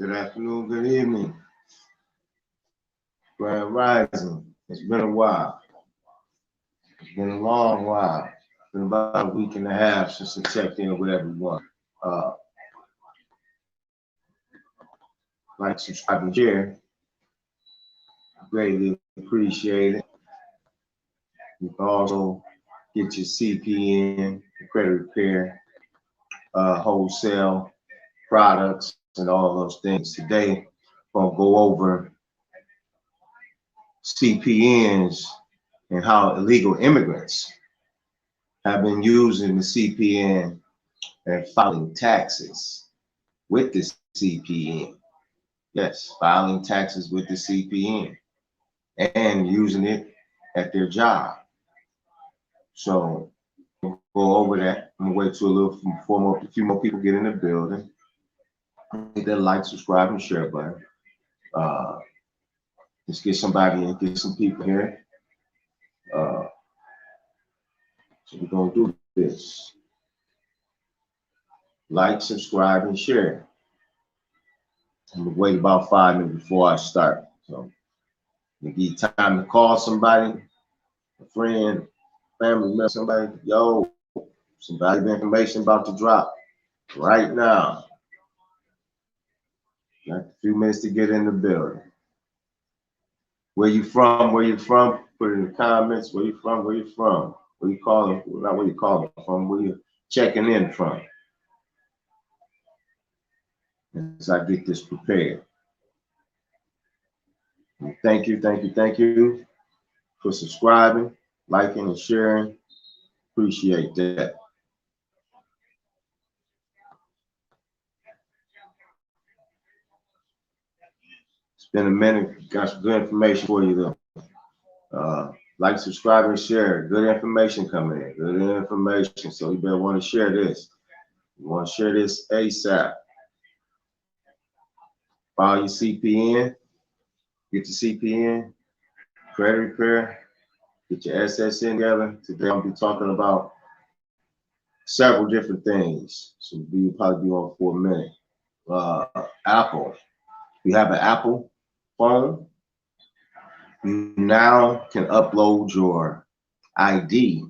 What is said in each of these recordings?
Good afternoon, good evening. Grand Rising. It's been a while. It's been a long while. It's been about a week and a half since I checked in with everyone. Like, subscribe, and share. Greatly appreciate it. You can also get your CPN, credit repair, wholesale products, and all those things. Today, I'm going to go over CPNs and how illegal immigrants have been using the CPN and filing taxes with the CPN. Yes, filing taxes with the CPN and using it at their job. So we'll go over that. I'm gonna wait till a few more people get in the building. Hit that like, subscribe, and share button. Let's get somebody and get some people here. So we're gonna do this. Like, subscribe, and share. I'm gonna wait about 5 minutes before I start. So give you time to call somebody, a friend, family member, somebody. Yo, some valuable information about to drop right now. Got a few minutes to get in the building. Where you from? Where you from? Put it in the comments. Where you from? Where you from? Where you calling? Not where you calling from. Where you checking in from? As I get this prepared. And thank you for subscribing, liking, and sharing. Appreciate that. It's been a minute. Got some good information for you though. Like, subscribe, and share. Good information coming in. Good information. So you better want to share this. You want to share this ASAP. File your CPN. Get your CPN. Credit repair. Get your SSN together. Today I'll be talking about several different things. So we'll probably be on for a minute. Apple. You have an Apple phone. You now can upload your ID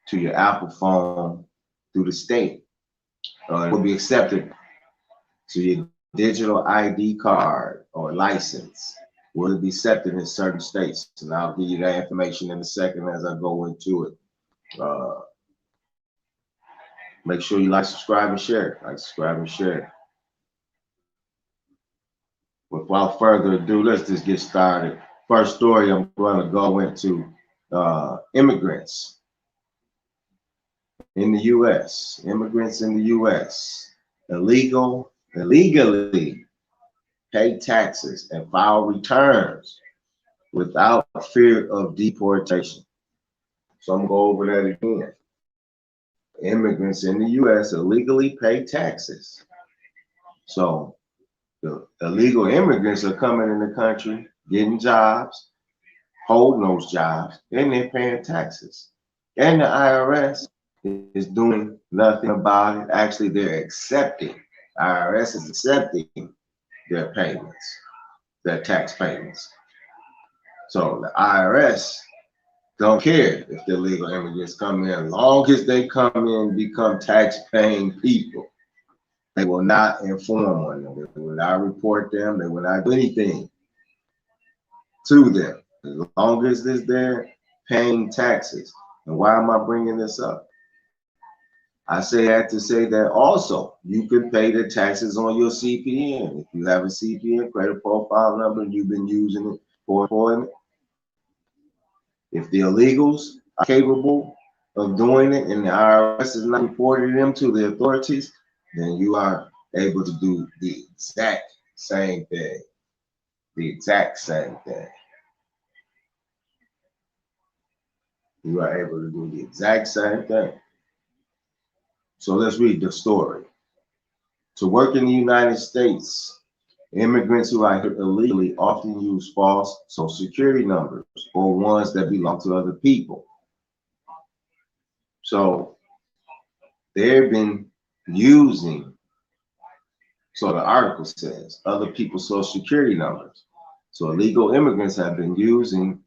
to your Apple phone through the state. It will be accepted to your digital ID card or license. Will it be accepted in certain states? And I'll give you that information in a second as I go into it. Make sure you like, subscribe, and share. Like, subscribe, and share. Without further ado, let's just get started. First story I'm going to go into, immigrants in the U.S. Immigrants in the U.S. illegally pay taxes and file returns without fear of deportation. So I'm going to go over that again. Immigrants in the U.S. illegally pay taxes. So the illegal immigrants are coming in the country, getting jobs, holding those jobs, and they're paying taxes. And the IRS is doing nothing about it. Actually, they're accepting. IRS is accepting their payments, their tax payments. So the IRS don't care if the illegal immigrants come in, as long as they come in and become tax-paying people. They will not inform on them. They will not report them. They will not do anything to them, as long as they're paying taxes. And why am I bringing this up? I say that to say that also you can pay the taxes on your CPN. If you have a CPN, credit profile number, and you've been using it for employment. If the illegals are capable of doing it and the IRS is not reporting them to the authorities, then you are able to do the exact same thing. The exact same thing. You are able to do the exact same thing. So let's read the story. To work in the United States, immigrants who are here illegally often use false social security numbers or ones that belong to other people. So they've been using So the article says other people's social security numbers. So illegal immigrants have been using,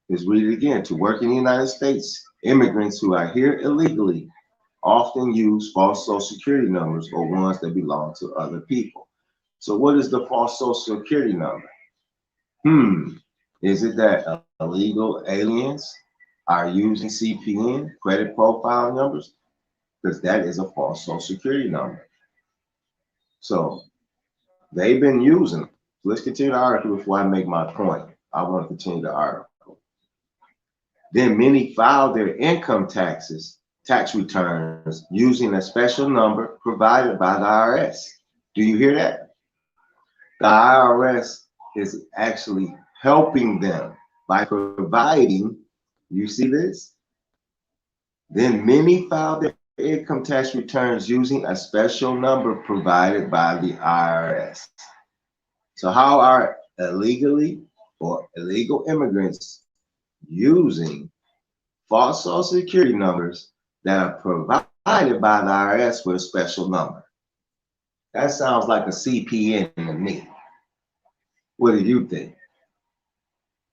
let's read it again, to work in the United States. Immigrants who are here illegally often use false social security numbers or ones that belong to other people. So what is the false social security number? Is it that illegal aliens are using CPN, credit profile numbers? Because that is a false social security number. So they've been using them. Let's continue the article before I make my point. I want to continue the article. Then many file their income tax returns using a special number provided by the IRS. Do you hear that? The IRS is actually helping them by providing, you see this? Then many file their income tax returns using a special number provided by the IRS. So how are illegally or illegal immigrants using false social security numbers that are provided by the IRS with a special number? That sounds like a CPN to me. What do you think?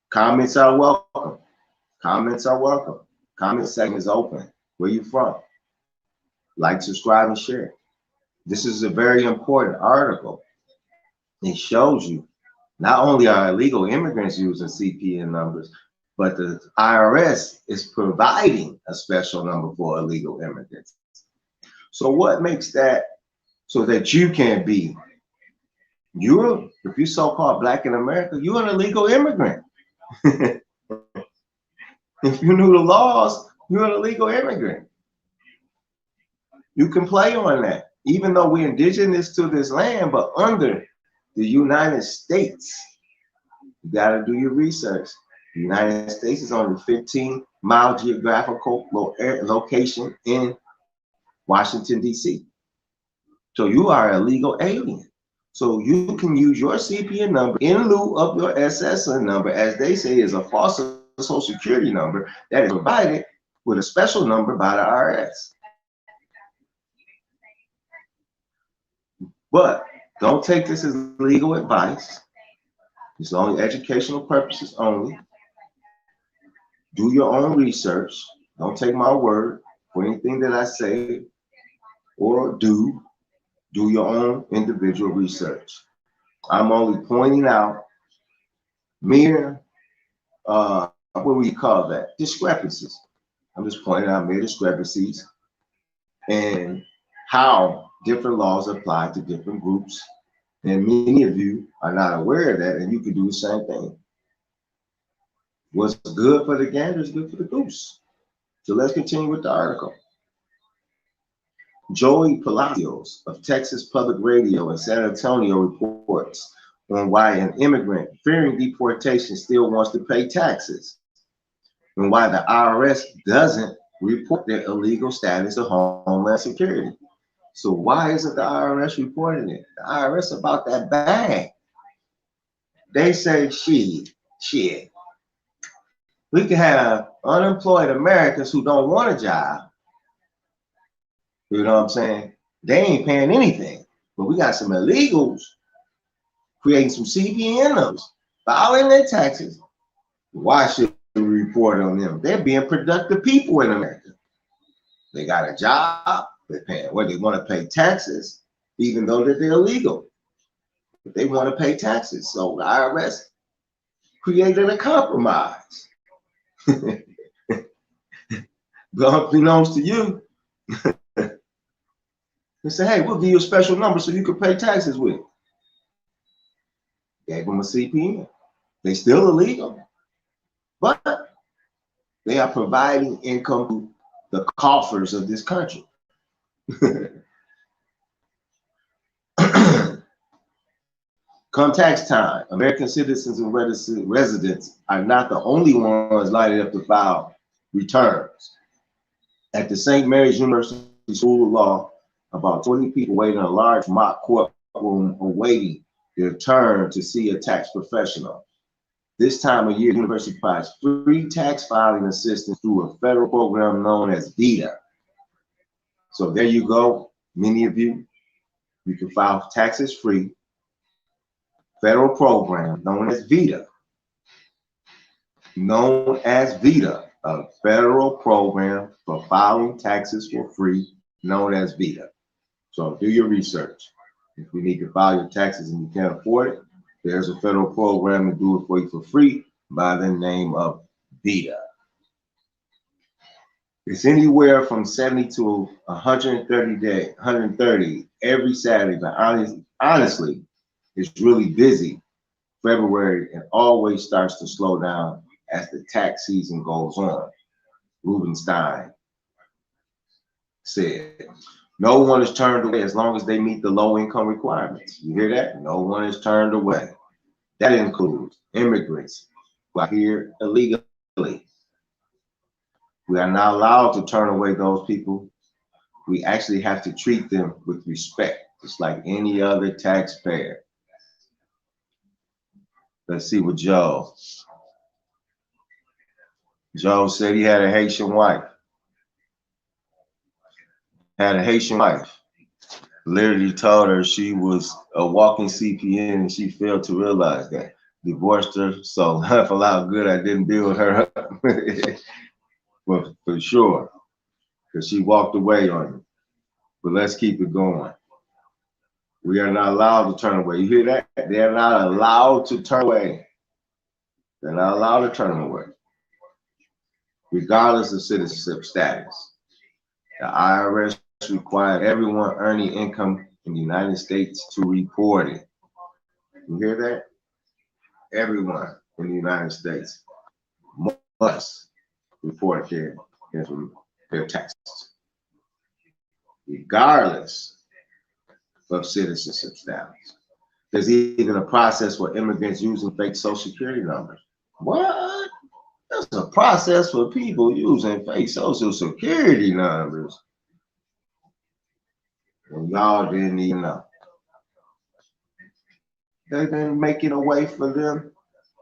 Comments are welcome. Comments are welcome. Comment section is open. Where you from? Like, subscribe, and share. This is a very important article. It shows you not only are illegal immigrants using CPN numbers, but the IRS is providing a special number for illegal immigrants. So what makes that so that you can be, if you're so-called Black in America, you're an illegal immigrant. If you knew the laws, you're an illegal immigrant. You can play on that. Even though we're indigenous to this land, but under the United States, you got to do your research. The United States is only 15-mile geographical location in Washington, D.C. So you are a legal alien. So you can use your CPN number in lieu of your SSN number, as they say, is a false social security number that is provided with a special number by the IRS. But don't take this as legal advice. It's only educational purposes only. Do your own research. Don't take my word for anything that I say or do. Do your own individual research. I'm only pointing out mere, what do we call that? Discrepancies. I'm just pointing out mere discrepancies and how different laws apply to different groups. And many of you are not aware of that, and you can do the same thing. What's good for the gander is good for the goose. So let's continue with the article. Joey Palacios of Texas Public Radio in San Antonio reports on why an immigrant fearing deportation still wants to pay taxes, and why the IRS doesn't report their illegal status to Homeland Security. So why isn't the IRS reporting it? The IRS about that bag. They say, shit. We can have unemployed Americans who don't want a job. You know what I'm saying? They ain't paying anything. But we got some illegals creating some CPN numbers, filing their taxes. Why should we report on them? They're being productive people in America. They got a job. They're paying what they want to pay taxes, even though that they're illegal. But they want to pay taxes. So the IRS created a compromise. Belongs to you. They say, hey, we'll give you a special number so you can pay taxes with. Gave them a CPN. They still illegal, but they are providing income to the coffers of this country. Come tax time, American citizens and residents are not the only ones lining up to file returns. At the St. Mary's University School of Law, about 20 people waiting in a large mock courtroom awaiting their turn to see a tax professional. This time of year, the university provides free tax filing assistance through a federal program known as VITA. So there you go, many of you. You can file taxes free federal program known as VITA. Known as VITA, a federal program for filing taxes for free, known as VITA. So do your research. If you need to file your taxes and you can't afford it, there's a federal program to do it for you for free by the name of VITA. It's anywhere from 70 to 130 every Saturday, but honestly, it's really busy. February and always starts to slow down as the tax season goes on. Rubenstein said, no one is turned away as long as they meet the low income requirements. You hear that? No one is turned away. That includes immigrants who are here illegally. We are not allowed to turn away those people. We actually have to treat them with respect, just like any other taxpayer. Let's see what Joe said. He had a Haitian wife. Literally told her she was a walking CPN and she failed to realize that. Divorced her, so laugh aloud good I didn't build her up. Well, for sure, because she walked away on you. But let's keep it going. We are not allowed to turn away. You hear that? They are not allowed to turn away. They're not allowed to turn away, regardless of citizenship status. The IRS requires everyone earning income in the United States to report it. You hear that? Everyone in the United States must report their taxes, regardless of citizenship status. There's even a process for immigrants using fake Social Security numbers. What? There's a process for people using fake Social Security numbers. And y'all didn't even know. They've been making a way for them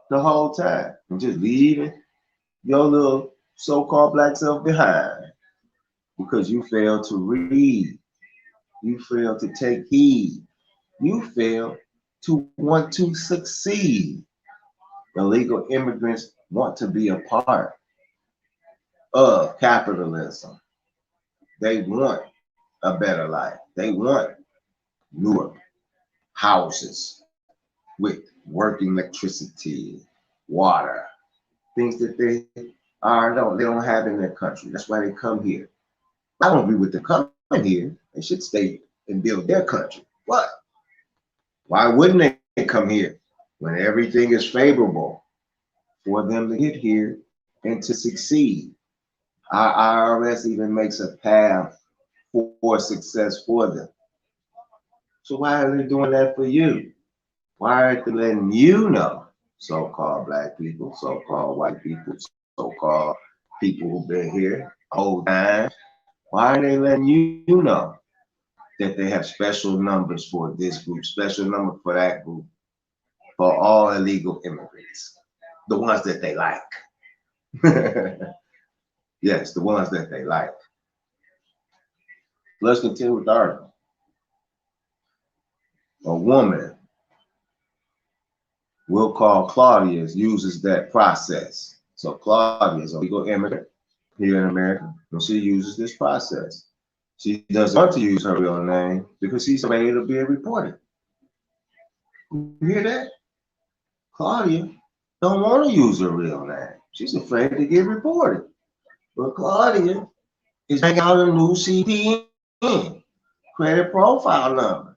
the whole time and just leaving your little so-called black self behind because you failed to read. You failed to take heed. You failed to want to succeed. Illegal immigrants want to be a part of capitalism. They want a better life. They want newer houses with working electricity, water, things that they don't have in their country. That's why they come here. I don't agree with them coming here. They should stay and build their country. What? Why wouldn't they come here when everything is favorable for them to get here and to succeed? Our IRS even makes a path for success for them. So why are they doing that for you? Why aren't they letting you know, so-called black people, so-called white people, so-called people who've been here whole time? Why are they letting you know that they have special numbers for this group, special number for that group, for all illegal immigrants, the ones that they like? Yes, the ones that they like. Let's continue with the article. A woman we'll call Claudia uses that process. So Claudia is a legal immigrant here in America, and she uses this process. She doesn't want to use her real name because she's afraid of being reported. You hear that? Claudia don't want to use her real name. She's afraid to get reported. But Claudia is bringing out a new CPN, credit profile number,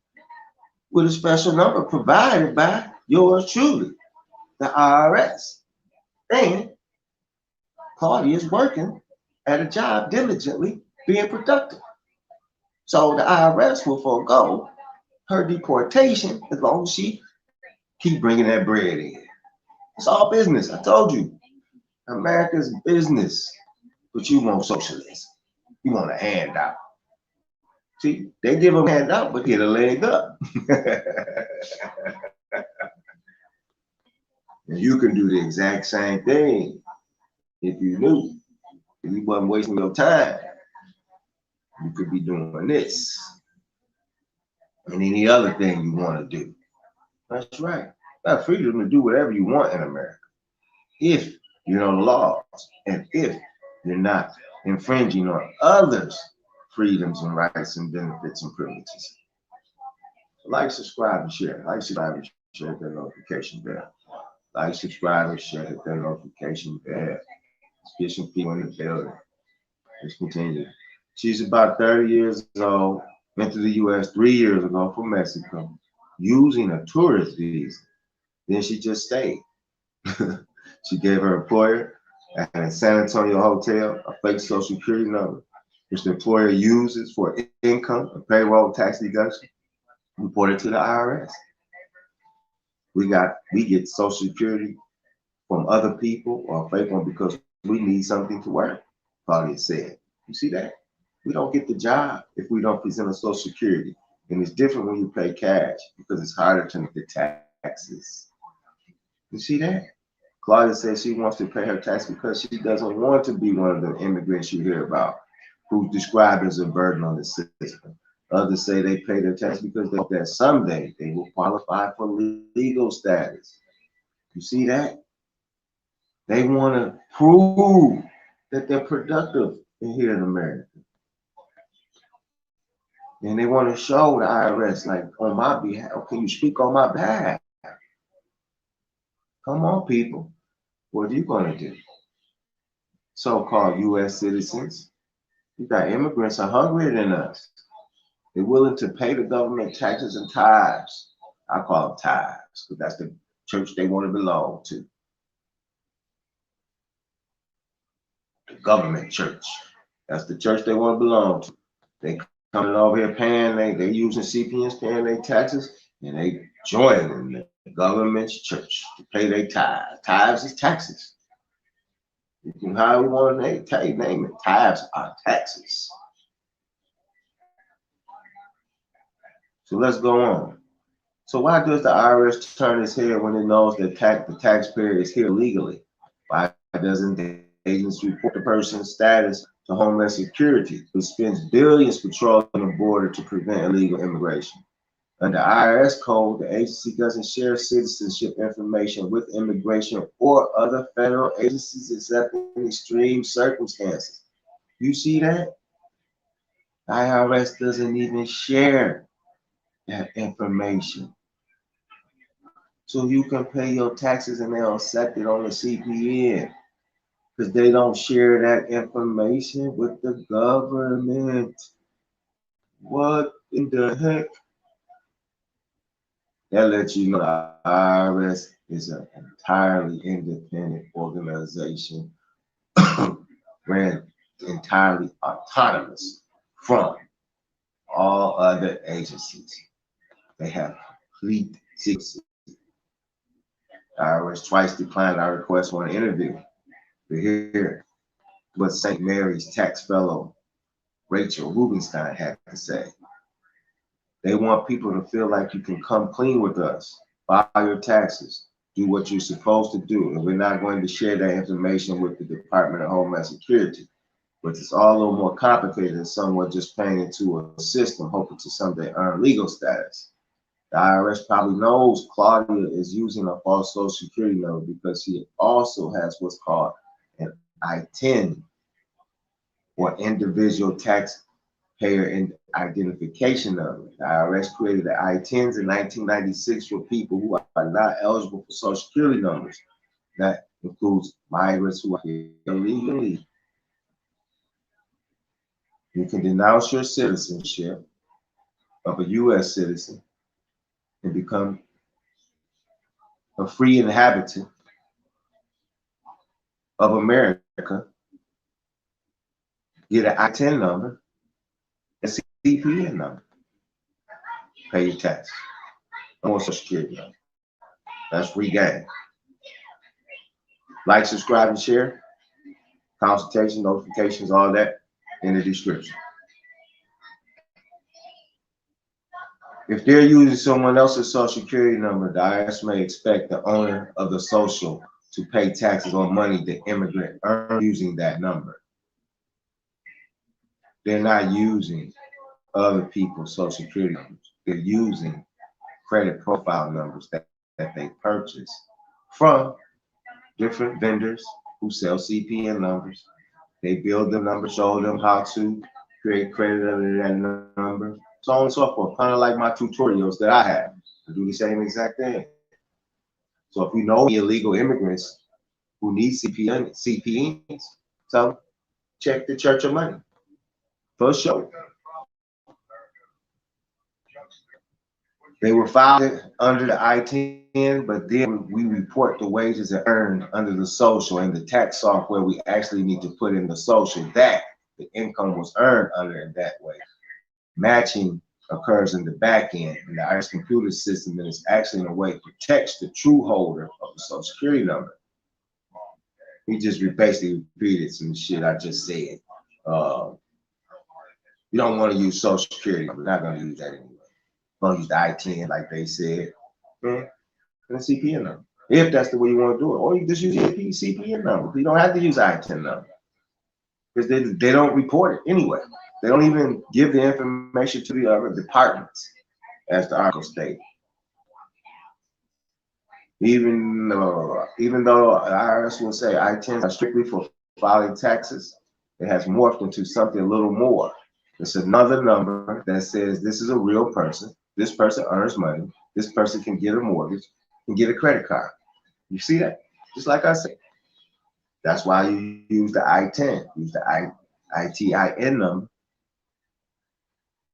with a special number provided by yours truly, the IRS. And Claudia is working at a job diligently, being productive. So the IRS will forego her deportation as long as she keep bringing that bread in. It's all business. I told you, America's business, but you want socialism. You want a handout. See, they give them a handout, but get a leg up. And you can do the exact same thing if you knew. If you wasn't wasting your time, you could be doing this. and any other thing you want to do. That's right. You have freedom to do whatever you want in America, if you know the laws, and if you're not infringing on others' freedoms and rights and benefits and privileges. Like, subscribe, and share. Like, subscribe, and share, hit that notification bell. Like, subscribe, and share, hit that notification bell. Let's get some people in the building. Let's continue. She's about 30 years old, went to the U.S. 3 years ago from Mexico, using a tourist visa. Then she just stayed. She gave her employer at a San Antonio hotel a fake social security number, which the employer uses for income and payroll tax deduction. Reported to the IRS. We get social security from other people or a fake one because we need something to work, Claudia said. You see that? We don't get the job if we don't present a social security. And it's different when you pay cash because it's harder to make the taxes. You see that? Claudia says she wants to pay her tax because she doesn't want to be one of the immigrants you hear about who's described as a burden on the system. Others say they pay their tax because they hope that someday they will qualify for legal status. You see that? They want to prove that they're productive here in America. And they want to show the IRS, like, on my behalf, can you speak on my behalf? Come on, people. What are you going to do? So-called U.S. citizens, you got immigrants are hungrier than us. They're willing to pay the government taxes and tithes. I call them tithes because that's the church they want to belong to. The government church. That's the church they want to belong to. They coming over here paying, they using CPNs, paying their taxes, and they joining the government's church to pay their tithes. Tithes is taxes. You can however you want to name it. Tithes are taxes. So let's go on. So why does the IRS turn its head when it knows that the taxpayer is here legally? Why doesn't the agency report the person's status to Homeland Security, who spends billions patrolling the border to prevent illegal immigration? Under IRS code, the agency doesn't share citizenship information with immigration or other federal agencies except in extreme circumstances. You see that? The IRS doesn't even share that information. So you can pay your taxes and they'll accept it on the CPN because they don't share that information with the government. What in the heck? That lets you know the IRS is an entirely independent organization, ran entirely autonomous from all other agencies. They have complete secrecy. The IRS twice declined our request for an interview to hear what St. Mary's tax fellow Rachel Rubenstein had to say. They want people to feel like you can come clean with us, file your taxes, do what you're supposed to do, and we're not going to share that information with the Department of Homeland Security. But it's all a little more complicated than someone just paying into a system hoping to someday earn legal status. The IRS probably knows Claudia is using a false social security number because he also has what's called an I-10, or individual taxpayer identification number. The IRS created the I-10s in 1996 for people who are not eligible for social security numbers. That includes migrants who are here illegally. You can denounce your citizenship of a U.S. citizen and become a free inhabitant of America, get an I-10 number, a CPN number, pay your tax, or social security number. That's free game. Like, subscribe, and share. Consultation, notifications, all that in the description. If they're using someone else's social security number, the IRS may expect the owner of the social to pay taxes on money the immigrant earned using that number. They're not using other people's social security numbers. they're using credit profile numbers that they purchase from different vendors who sell CPN numbers. They build the number, show them how to create credit under that number, so on and so forth. Kind of like my tutorials that I have. I do the same exact thing. So if you know any illegal immigrants who need CPNs, so check the Church of Money for sure. They were filed under the I-10, but then we report the wages earned under the social, and the tax software we actually need to put in the social that the income was earned under in that way. Matching occurs in the back end, and the IRS computer system that is actually in a way protects the true holder of the Social Security number. We just basically repeated some shit I just said. You don't want to use Social Security. We're not going to use that anyway. We're going to use the I-10 like they said. And the CPN number. If that's the way you want to do it. Or you just use the CPN number. You don't have to use I-10 number. Because they don't report it anyway. They don't even give the information to the other departments, as the article states. Even though the IRS will say I-10s are strictly for filing taxes, it has morphed into something a little more. It's another number that says this is a real person. This person earns money. This person can get a mortgage, can get a credit card. You see that? Just like I said. That's why you use the I-10. Use the ITIN number.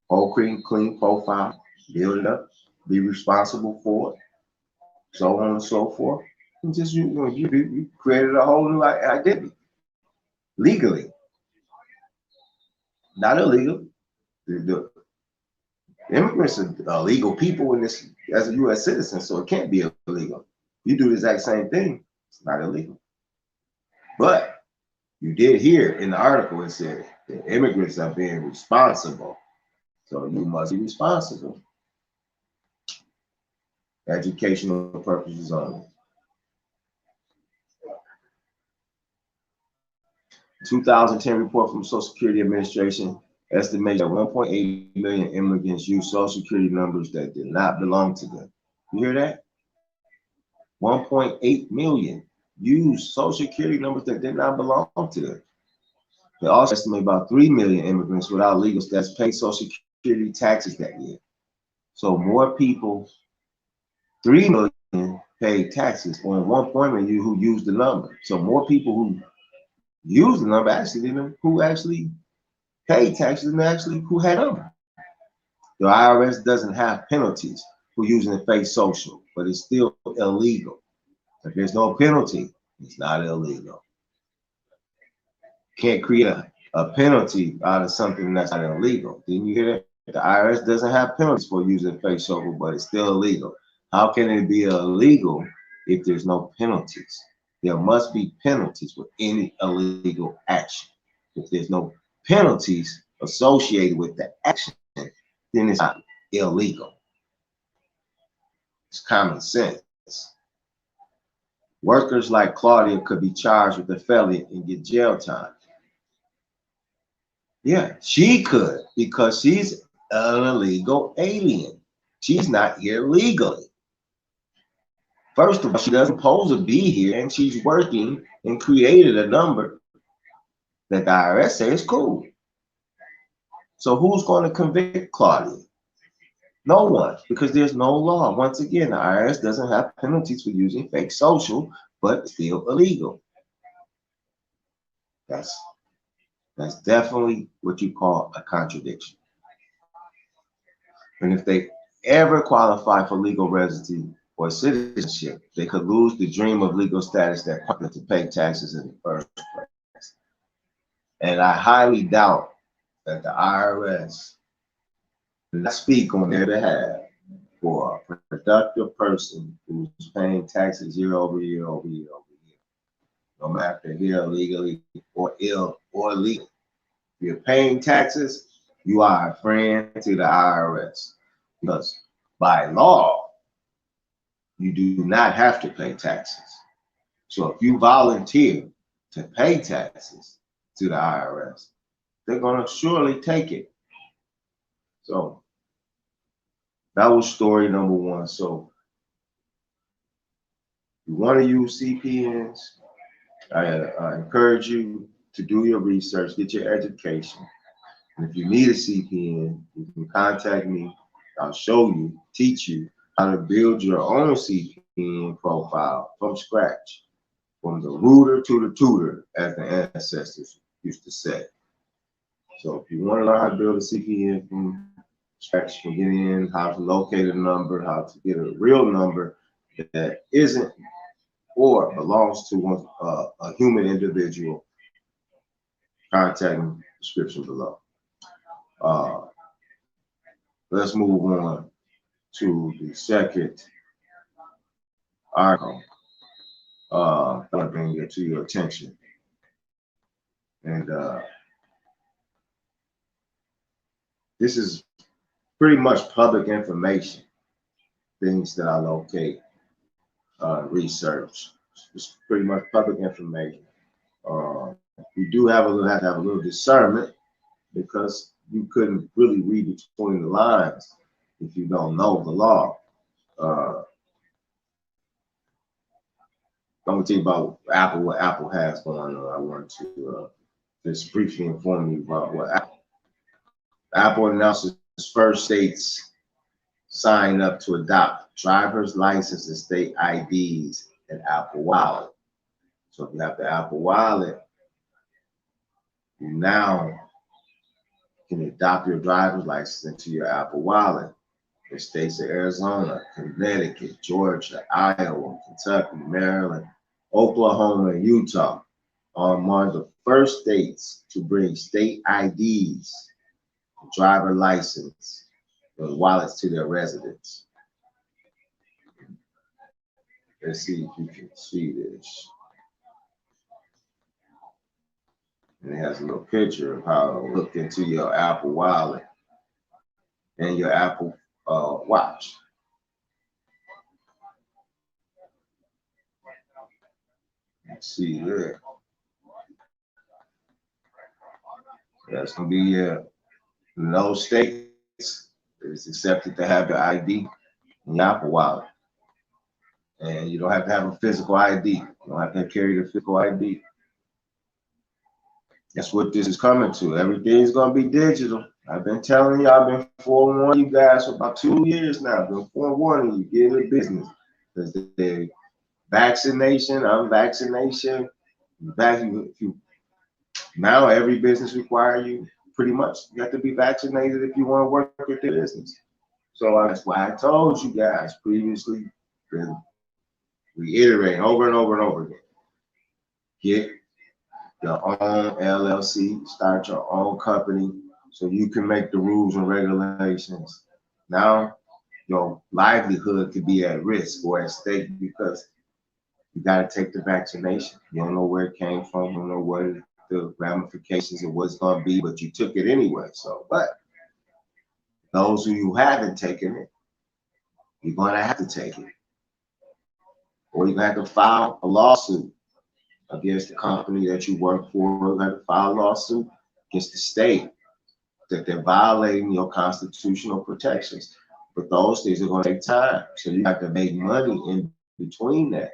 Whole clean profile. Build it up. Be responsible for it. So on and so forth. And just you created a whole new identity. Legally. Not illegal. The immigrants are legal people in this as a U.S. citizen, so it can't be illegal. You do the exact same thing, it's not illegal. But you did hear in the article, it said the immigrants are being responsible. So you must be responsible. Educational purposes only. 2010 report from Social Security Administration estimated that 1.8 million immigrants use Social Security numbers that did not belong to them. You hear that? 1.8 million use Social Security numbers that did not belong to them. They also estimate about 3 million immigrants without legal status paid Social Security taxes that year. So more people, 3 million paid taxes on 1.1 million who used the number. So more people who use the number actually than who actually paid taxes and actually who had them. The IRS doesn't have penalties for using a fake social, but it's still illegal. If there's no penalty, it's not illegal. Can't create a penalty out of something that's not illegal. Didn't you hear that? The IRS doesn't have penalties for using fake social, but it's still illegal. How can it be illegal if there's no penalties? There must be penalties for any illegal action. If there's no penalties associated with the action, then it's not illegal. It's common sense. Workers like Claudia could be charged with a felony and get jail time. Yeah, she could because she's an illegal alien. She's not here legally. First of all, she doesn't pose to be here, and she's working and created a number that the IRS says is cool. So who's going to convict Claudia? No one, because there's no law. Once again, the IRS doesn't have penalties for using fake social, but still illegal. That's definitely what you call a contradiction. And if they ever qualify for legal residency or citizenship, they could lose the dream of legal status that prompted to pay taxes in the first place. And I highly doubt that the IRS will not speak on their behalf for a productive person who's paying taxes year over year over year over year. No matter if they're here illegally or illegal. If you're paying taxes, you are a friend to the IRS. Because by law, you do not have to pay taxes. So if you volunteer to pay taxes to the IRS, they're going to surely take it. So that was story number one. So you want to use CPNs, I encourage you to do your research, get your education. And if you need a CPN, you can contact me. I'll show you, teach you how to build your own CPN profile from scratch, from the rooter to the tutor, as the ancestors used to say. So if you want to learn how to build a CPN from scratch, from getting in, how to locate a number, how to get a real number that isn't or belongs to a human individual, contact me, description below. Let's move on to the second article. I'm going to bring it to your attention. And this is pretty much public information, things that I locate, research. It's pretty much public information. You do have to have a little discernment, because you couldn't really read between the lines if you don't know the law. I'm going to tell you about Apple, what Apple has going on. I want to just briefly inform you about what Apple announces first states sign up to adopt driver's license and state IDs and Apple Wallet. So if you have the Apple Wallet, you now can adopt your driver's license into your Apple Wallet. The states of Arizona, Connecticut, Georgia, Iowa, Kentucky, Maryland, Oklahoma, and Utah are among the first states to bring state IDs, driver license, and wallets to their residents. Let's see if you can see this. And it has a little picture of how to look into your Apple Wallet and your Apple Watch. Let's see there. That's going to be in those states. It's accepted to have your ID in your Apple Wallet. And you don't have to have a physical ID. You don't have to carry the physical ID. That's what this is coming to. Everything's going to be digital. I've been telling you, I've been forewarning you guys for about 2 years now. I've been forewarning you, get in the business. Because the vaccination, unvaccination, now every business requires you, pretty much, you have to be vaccinated if you want to work with the business. So that's why I told you guys previously, been reiterating over and over and over again. Get your own LLC, start your own company so you can make the rules and regulations. Now your livelihood could be at risk or at stake because you got to take the vaccination. You don't know where it came from, you don't know what the ramifications of what's going to be, but you took it anyway. So, but those who haven't taken it, you're going to have to take it. Or you're going to have to file a lawsuit against the company that you work for. You're going to file a lawsuit against the state that they're violating your constitutional protections. But those things are going to take time. So you have to make money in between that.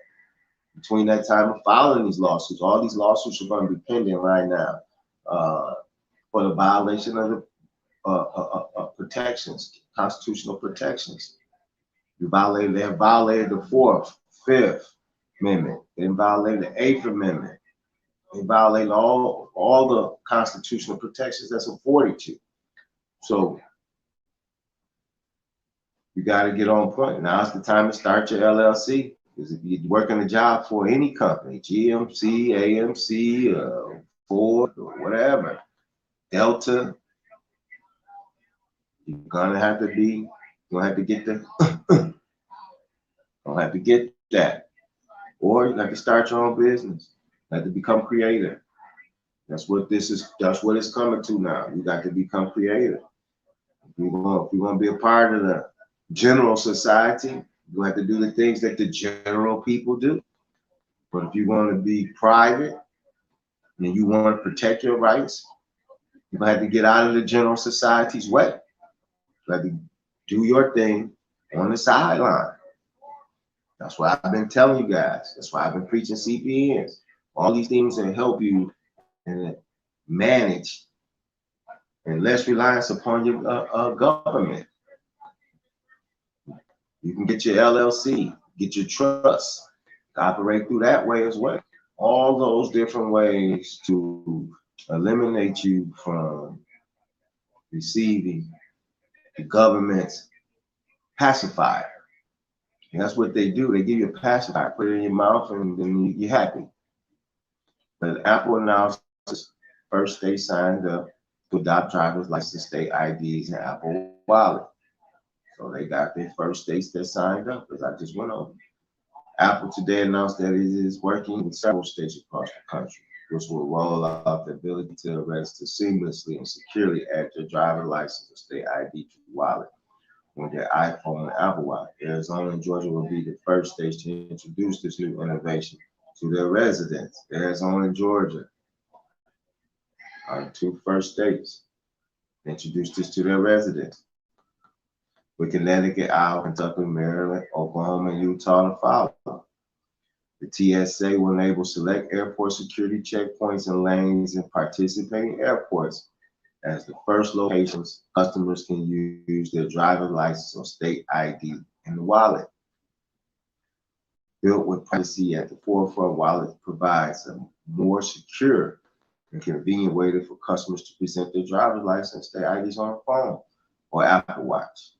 Between that time of filing these lawsuits, all these lawsuits are going to be pending right now for the violation of the protections, constitutional protections. They have violated the 4th, 5th Amendment. They violated the 8th Amendment. They violated all the constitutional protections that's afforded to you. So you got to get on point. Now's the time to start your LLC. Because if you're working a job for any company, GMC, AMC, Ford, or whatever, Delta, you're gonna have to get that. Or you have to start your own business. You have to become creative. That's what it's coming to now. You got to become creative. If you're gonna be a part of the general society, you have to do the things that the general people do. But if you want to be private and you want to protect your rights, you're going to have to get out of the general society's way. You have to Do your thing on the sideline. That's why I've been telling you guys. That's why I've been preaching CPNs. All these things that help you and manage and less reliance upon your government. You can get your LLC, get your trust, operate through that way as well. All those different ways to eliminate you from receiving the government's pacifier. And that's what they do. They give you a pacifier, put it in your mouth, and then you're happy. But Apple announced first they signed up to adopt driver's license, state IDs, and Apple Wallet. So they got their first states that signed up, as I just went over. Apple today announced that it is working with several states across the country, which will roll out the ability to register seamlessly and securely add your driver's license or state ID to the wallet on their iPhone and Apple Watch. Arizona and Georgia will be the first states to introduce this new innovation to their residents. Arizona and Georgia are the two first states to introduce this to their residents. With Connecticut, Iowa, Kentucky, Maryland, Oklahoma, and Utah to follow. The TSA will enable select airport security checkpoints and lanes in participating airports as the first locations customers can use their driver's license or state ID in the wallet. Built with privacy at the forefront, Wallet provides a more secure and convenient way for customers to present their driver's license, their IDs on a phone or Apple Watch.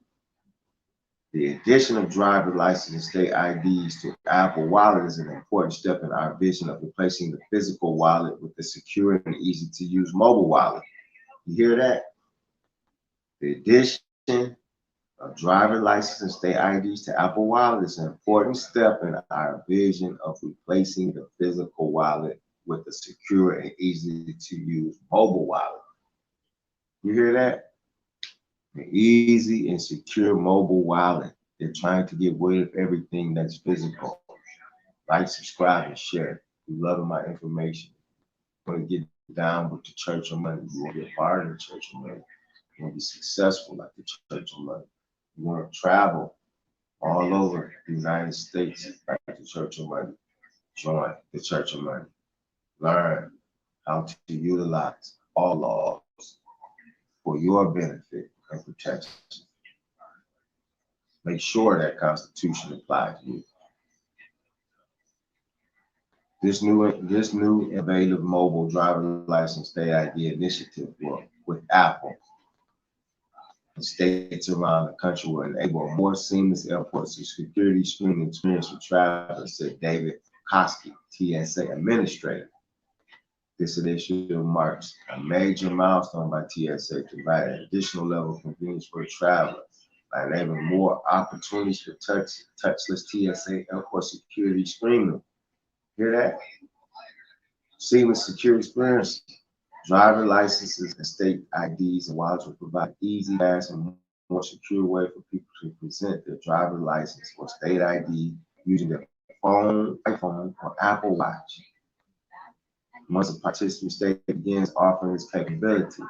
The addition of driver's license and state IDs to Apple Wallet is an important step in our vision of replacing the physical wallet with a secure and easy-to-use mobile wallet. You hear that? The addition of driver's license and state IDs to Apple Wallet is an important step in our vision of replacing the physical wallet with a secure and easy-to-use mobile wallet. You hear that? An easy and secure mobile wallet. They're trying to get rid of everything that's physical. Like, subscribe, and share. You love my information. You want to get down with the Church of Money. You want to be a part of the Church of Money. You want to be successful like the Church of Money. You want to travel all over the United States like the Church of Money. Join the Church of Money. Learn how to utilize all laws for your benefit and protection. Make sure that Constitution applies to you. This new innovative mobile driver's license state ID initiative with Apple and states around the country will enable a more seamless airport security screening experience for travelers, said David Koski, TSA administrator. This initiative marks a major milestone by TSA to provide an additional level of convenience for travelers by enabling more opportunities for touchless TSA airport security screening. Hear that? Seamless security experience. Driver licenses and state IDs and wallets will provide easy, fast, and more secure way for people to present their driver license or state ID using their phone, iPhone, or Apple Watch. Once a participant state begins offering this capability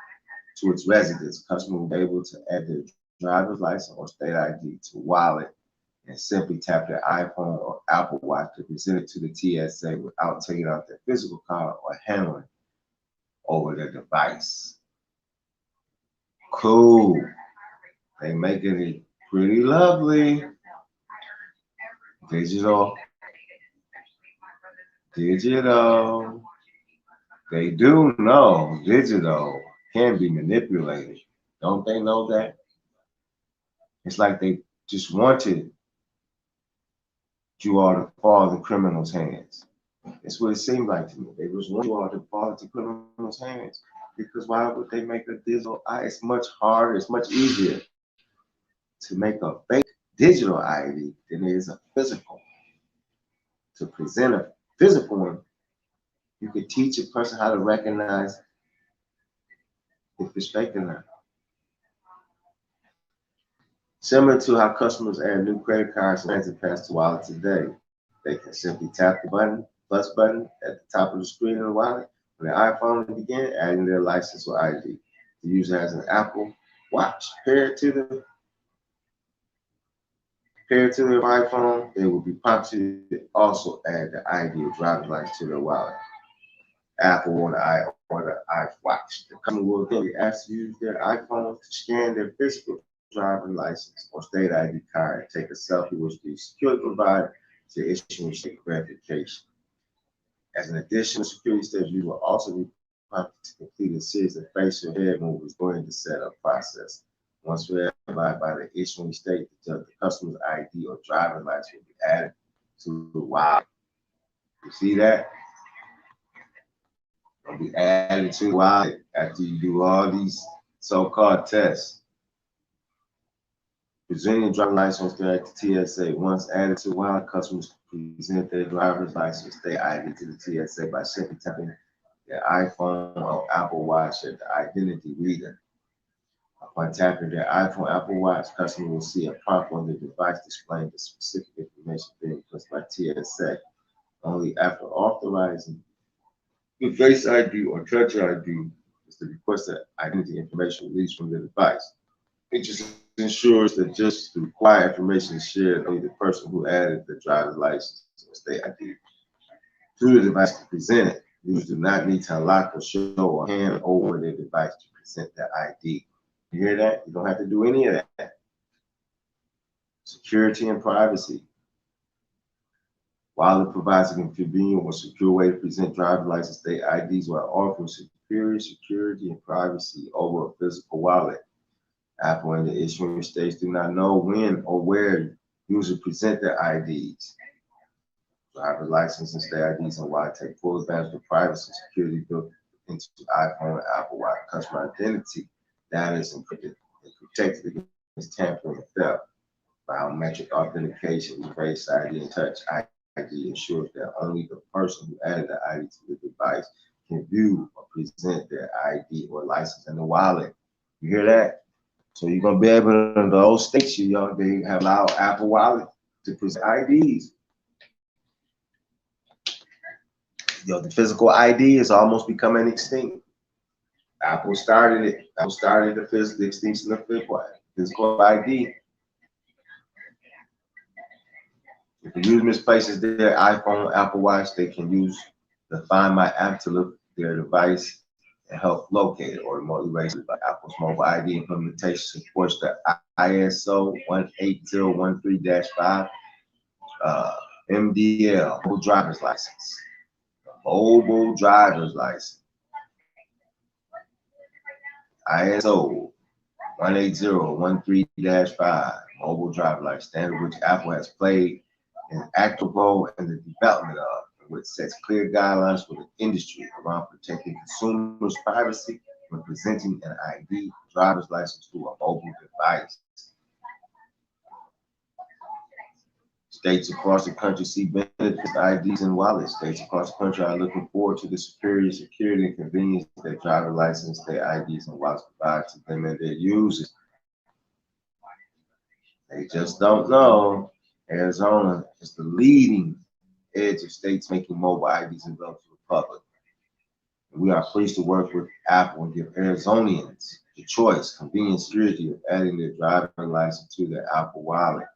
to its residents, customers will be able to add their driver's license or state ID to wallet and simply tap their iPhone or Apple Watch to present it to the TSA without taking out their physical card or handling over their device. Cool. They making it pretty lovely. Digital. They do know digital can be manipulated. Don't they know that? It's like they just wanted you all to fall in criminals' hands. That's what it seemed like to me. They just want you all to fall into criminals' hands. Because why would they make a digital ID? It's much harder, it's much easier to make a fake digital ID than it is a physical. To present a physical one, you could teach a person how to recognize if it's fake or not. Similar to how customers add new credit cards and transit pass to wallet today, they can simply tap the plus button at the top of the screen of the wallet on their iPhone and begin adding their license or ID. The user has an Apple Watch paired to the Paired to their iPhone, they will be prompted to also add the ID or driver's license to their wallet. Apple or the iWatch. The customer will then be asked to use their iPhone to scan their physical driver's license or state ID card and take a selfie, which the security provider to issue state verification. As an additional security step, you will also be prompted to complete a series of facial head movements during the setup process. Once verified by the issuing state, the customer's ID or driver's license will be added to the wallet. You see that? It'll be added to the wallet after you do all these so-called tests. Presenting driver's license at the TSA. Once added to the wallet, customers present their driver's license, their ID to the TSA by simply tapping their iPhone or Apple Watch at the identity reader. Upon tapping their iPhone, Apple Watch, customer will see a prompt on the device displaying the specific information being requested by TSA. Only after authorizing the Face ID or Touch ID is the requested identity information released from the device. It just ensures that just the required information is shared only the person who added the driver's license or state ID to the device to present it. Users do not need to unlock or show or hand over their device to present their ID. You hear that? You don't have to do any of that. Security and privacy. Wallet provides a convenient or secure way to present driver's license state IDs while offering superior security and privacy over a physical wallet. Apple and the issuing states do not know when or where users present their IDs. Driver's license and state IDs and wallet take full advantage of privacy and security built into iPhone and Apple Watch. Customer identity data is encrypted and protected against tampering and theft. Biometric authentication with Face ID and Touch ID ensures that only the person who added the ID to the device can view or present their ID or license in the wallet. You hear that? So you're gonna be able to, in those states, they have allowed Apple Wallet to present IDs. The physical ID is almost becoming extinct. Apple started it. Apple started the extinction of physical ID. If a user misplaces their iPhone, Apple Watch, they can use the Find My app to look their device and help locate it or remotely raise it. By Apple's mobile ID implementation supports the ISO 18013-5 MDL, mobile driver's license. Mobile driver's license. ISO 18013-5 mobile driver's license standard, which Apple has played an active role in the development of, which sets clear guidelines for the industry around protecting consumers' privacy when presenting an ID driver's license to a mobile device. States across the country see benefits of IDs and wallets. States across the country are looking forward to the superior security and convenience that driver's license, their IDs, and wallets provide to them and their users. They just don't know. Arizona is the leading edge of states making mobile IDs available to the public. We are pleased to work with Apple and give Arizonians the choice, convenience, security of adding their driver's license to their Apple Wallet,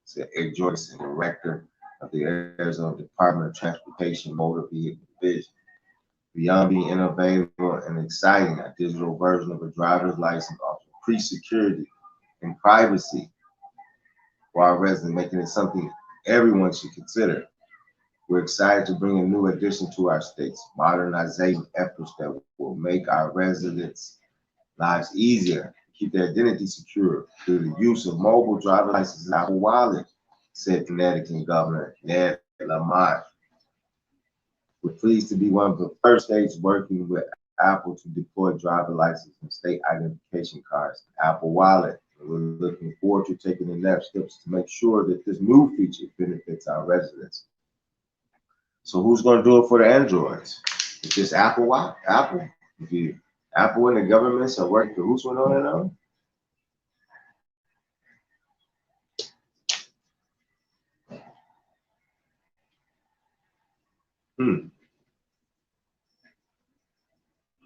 said Ed Joyce, director of the Arizona Department of Transportation Motor Vehicle Division. Beyond being innovative and exciting, a digital version of a driver's license offers increased security and privacy for our residents, making it something everyone should consider. We're excited to bring a new addition to our state's modernization efforts that will make our residents' lives easier, keep their identity secure through the use of mobile driver's licenses and Apple Wallet, said Connecticut Governor Ned Lamont. We're pleased to be one of the first states working with Apple to deploy driver's license and state identification cards, Apple Wallet. And we're looking forward to taking the next steps to make sure that this new feature benefits our residents. So who's going to do it for the Androids? Is this Apple Wallet? Apple? If you Apple and the governments are working, who's going on and on?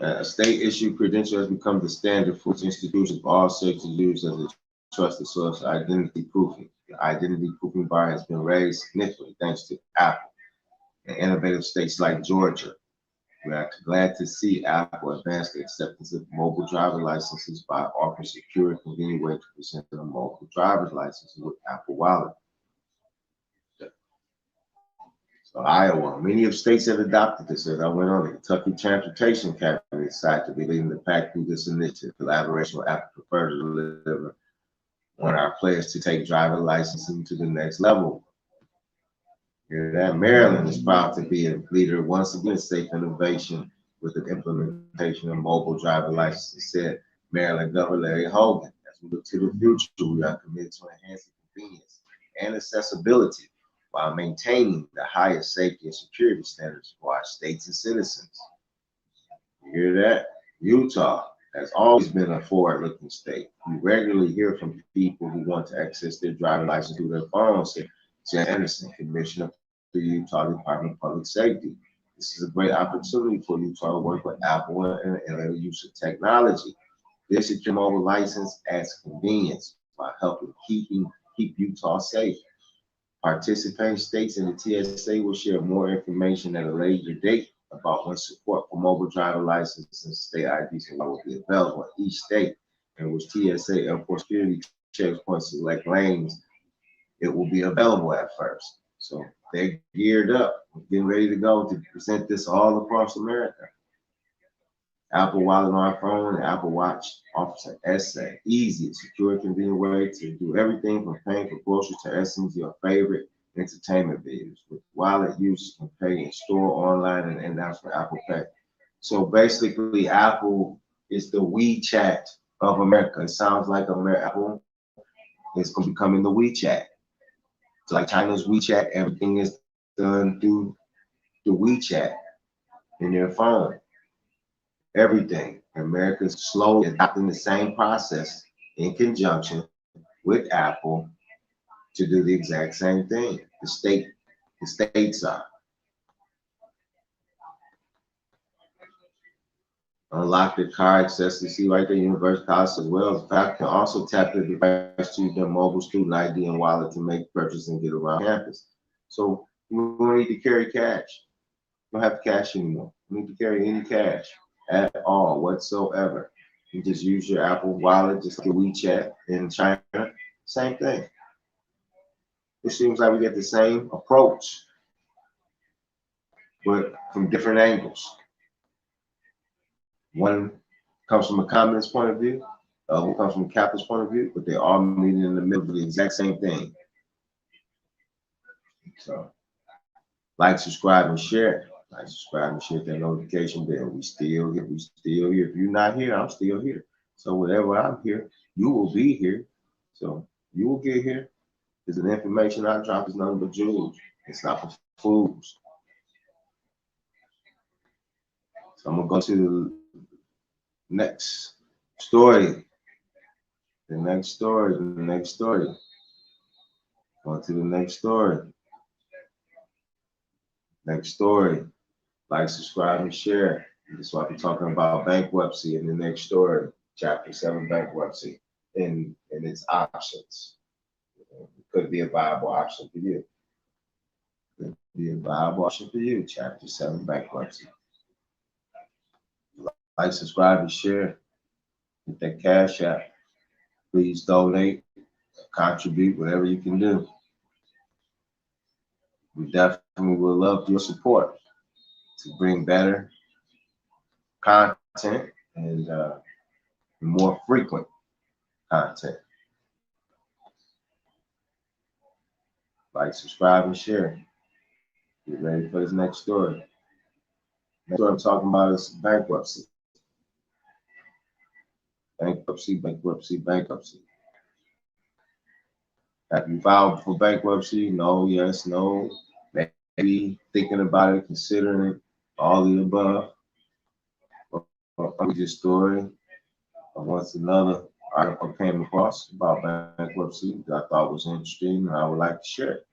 A state-issued credential has become the standard for institutions of all sectors to use as a trusted source of identity proofing. The identity proofing bar has been raised significantly thanks to Apple and innovative states like Georgia. We are glad to see Apple advance the acceptance of mobile driver licenses by offering secure and convenient way to present a mobile driver's license with Apple Wallet. So Iowa, many of states have adopted this. As I went on, the Kentucky Transportation Cabinet decided to be leading the pack through this initiative. Collaboration with Apple prefer to deliver on our pledge to take driver licensing to the next level. Hear that? Maryland is proud to be a leader once again, safe innovation with the implementation of mobile driver licenses, said Maryland Governor Larry Hogan. As we look to the future, we are committed to enhancing convenience and accessibility while maintaining the highest safety and security standards for our states and citizens. You hear that? Utah has always been a forward-looking state. We regularly hear from people who want to access their driver license through their phones, said Jen Anderson, Commissioner of the Utah Department of Public Safety. This is a great opportunity for Utah to work with Apple and the use of technology. This secure mobile license adds convenience by helping keep Utah safe. Participating states in the TSA will share more information at a later date about when support for mobile driver licenses and state IDs will be available in each state in which TSA airport security checkpoints select lanes. It will be available at first. So they're geared up, getting ready to go to present this all across America. Apple Wallet on our phone and Apple Watch offers an essay, easy, secure, convenient way to do everything from paying for groceries to accessing your favorite entertainment videos. With Wallet, users can pay in store, online, and in-house for Apple Pay. So basically, Apple is the WeChat of America. It sounds like Apple is becoming the WeChat. So like China's WeChat, everything is done through the WeChat in their phone. Everything. America's slowly adopting the same process in conjunction with Apple to do the exact same thing. The states are. Unlock the car access to see right there, University College as well as fact can also tap the device to their mobile student ID and wallet to make purchases and get around campus. So you don't need to carry cash. You don't have cash anymore. You don't need to carry any cash at all whatsoever. You just use your Apple Wallet, just like WeChat in China, same thing. It seems like we get the same approach, but from different angles. One comes from a communist point of view, one comes from a capitalist point of view, but they all meet in the middle of the exact same thing. So, like, subscribe, and share. Like, subscribe, and share that notification bell. We still here. We still here. If you're not here, I'm still here. So whenever I'm here, you will be here. So you will get here. There's an information I drop is nothing but jewels. It's not for fools. So I'm gonna go to the next story. The next story. The next story. On to the next story. Next story. Like, subscribe, and share. That's why I'm talking about bankruptcy in the next story, Chapter 7 bankruptcy, and its options. It could be a viable option for you. It could be a viable option for you, Chapter 7 bankruptcy. Like, subscribe, and share. Hit that cash app. Please donate, contribute, whatever you can do. We definitely would love your support to bring better content and more frequent content. Like, subscribe, and share. Get ready for this next story. Next story I'm talking about is bankruptcy. Bankruptcy, bankruptcy, bankruptcy. Have you filed for bankruptcy? No, yes, no. Maybe thinking about it, considering it, all the above. I'll read this story of once another article came across about bankruptcy that I thought was interesting and I would like to share it.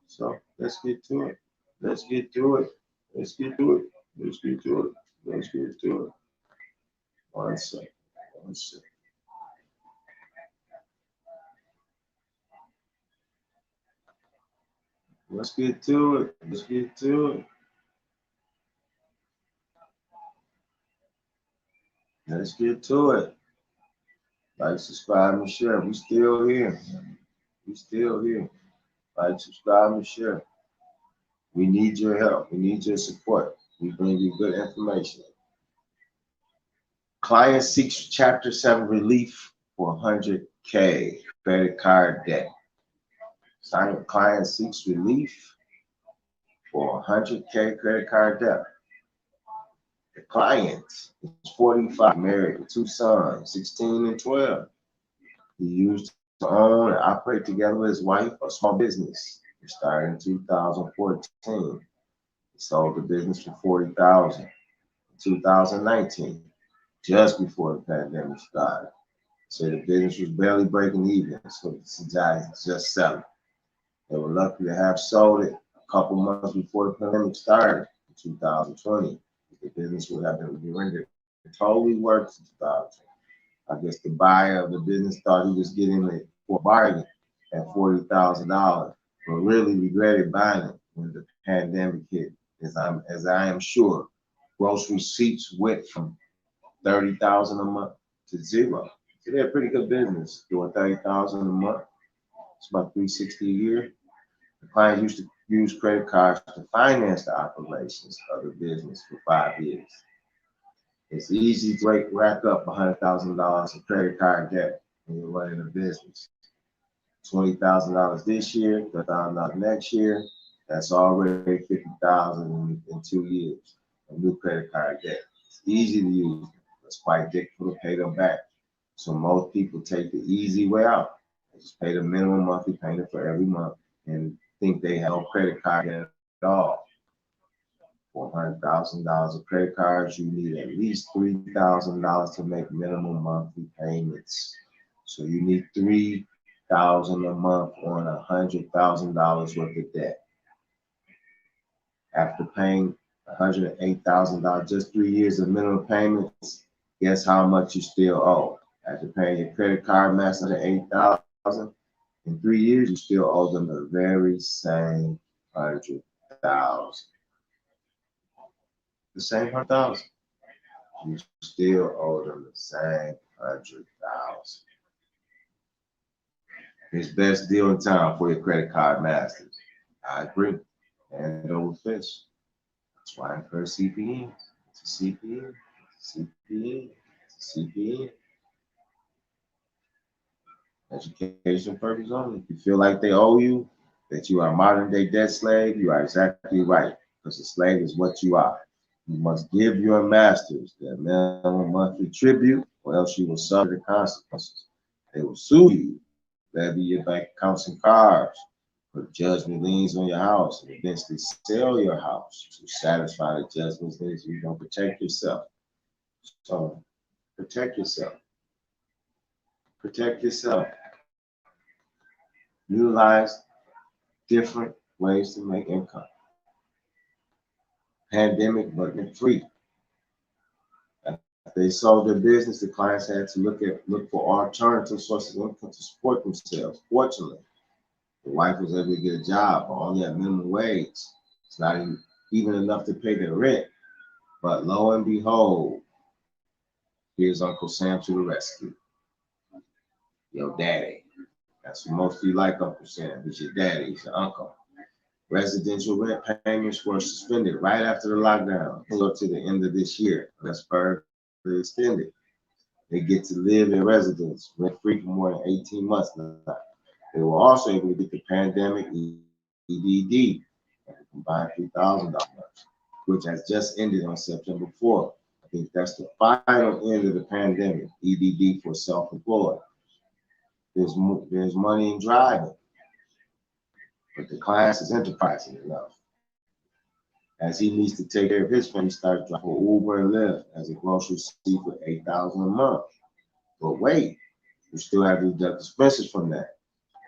So let's get to it. Let's get to it. Let's get to it. Let's get to it. Let's get to it. One second. One second. Let's get to it. Let's get to it. Let's get to it. Like, subscribe, and share. We still here. We still here. Like, subscribe, and share. We need your help. We need your support. We bring you good information. Client seeks Chapter 7 relief for 100K credit card debt. Client seeks relief for 100K credit card debt. The client is 45, married with 2 sons, 16 and 12. He used to own and operate together with his wife a small business. It started in 2014. He sold the business for $40,000 in 2019, just before the pandemic started. So the business was barely breaking even, so the guys just selling. They were lucky to have sold it a couple months before the pandemic started in 2020. The business would have been rendered totally worthless in 2020. I guess the buyer of the business thought he was getting it for a bargain at $40,000, but really regretted buying it when the pandemic hit. As I am sure, gross receipts went from $30,000 a month to zero. So they're a pretty good business doing $30,000 a month. It's about $360 a year. The client used to use credit cards to finance the operations of the business for 5 years. It's easy to rack up $100,000 in credit card debt when you're running a business. $20,000 this year, $30,000 next year. That's already $50,000 in 2 years of new credit card debt. It's easy to use. It's quite difficult to pay them back. So most people take the easy way out. They just pay the minimum monthly payment for every month and think they have no credit card debt at all. For $100,000 of credit cards, you need at least $3,000 to make minimum monthly payments. So you need $3,000 a month on $100,000 worth of debt. After paying $108,000, just 3 years of minimum payments, guess how much you still owe? After paying your credit card master $8,000, in 3 years you still owe them the very same $100,000. The same $100,000. You still owe them the same $100,000. It's best deal in town for your credit card masters. I agree. And over fish. That's why I encourage CPN. It's a CPN. It's a CPN. It's a CPN. Education purpose only. If you feel like they owe you, that you are a modern day debt slave, you are exactly right. Because a slave is what you are. You must give your masters their minimum monthly tribute, or else you will suffer the consequences. They will sue you, levy your bank accounts and cars, put judgment liens on your house, and eventually sell your house to satisfy the judgment liens. You don't protect yourself. So protect yourself. Protect yourself. Utilize different ways to make income. Pandemic, but free. If they sold their business, the clients had to look for alternative sources of income to support themselves. Fortunately, the wife was able to get a job, but only at minimum wage. It's not even enough to pay their rent. But lo and behold, here's Uncle Sam to the rescue. Your daddy. That's what most of you like, Uncle Sam. He's your daddy. He's your uncle. Residential rent payments were suspended right after the lockdown until to the end of this year. That's further extended. They get to live in residence rent-free for more than 18 months now. They were also able to get the pandemic EBD at a combined $3,000, which has just ended on September 4th. I think that's the final end of the pandemic, EBD for self-employed. There's money in driving, but the class is enterprising enough. As he needs to take care of his family, he starts driving Uber and Lyft as a grocery receipt for $8,000 a month. But wait, you still have to deduct expenses from that.